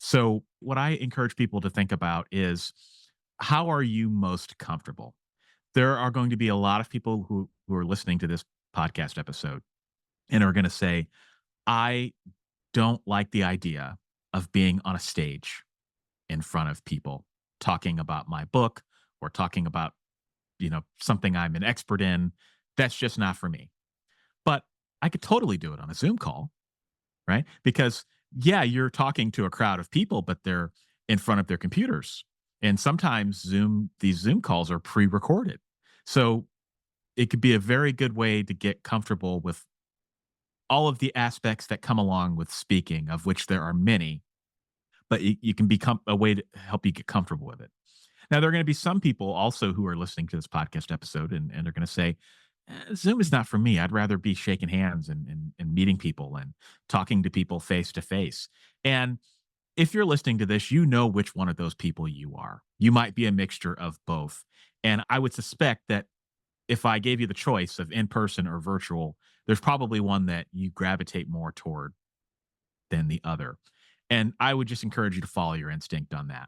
So, what I encourage people to think about is how are you most comfortable? There are going to be a lot of people who are listening to this podcast episode and are going to say, I don't like the idea of being on a stage in front of people talking about my book or talking about, something I'm an expert in. That's just not for me. But I could totally do it on a Zoom call, right? Because yeah, you're talking to a crowd of people, but they're in front of their computers. And sometimes these Zoom calls are pre-recorded. So it could be a very good way to get comfortable with all of the aspects that come along with speaking, of which there are many, but you can become a way to help you get comfortable with it. Now, there are going to be some people also who are listening to this podcast episode, and they're going to say, Zoom is not for me. I'd rather be shaking hands and meeting people and talking to people face to face. And if you're listening to this, you know which one of those people you are. You might be a mixture of both. And I would suspect that if I gave you the choice of in person or virtual, there's probably one that you gravitate more toward than the other. And I would just encourage you to follow your instinct on that.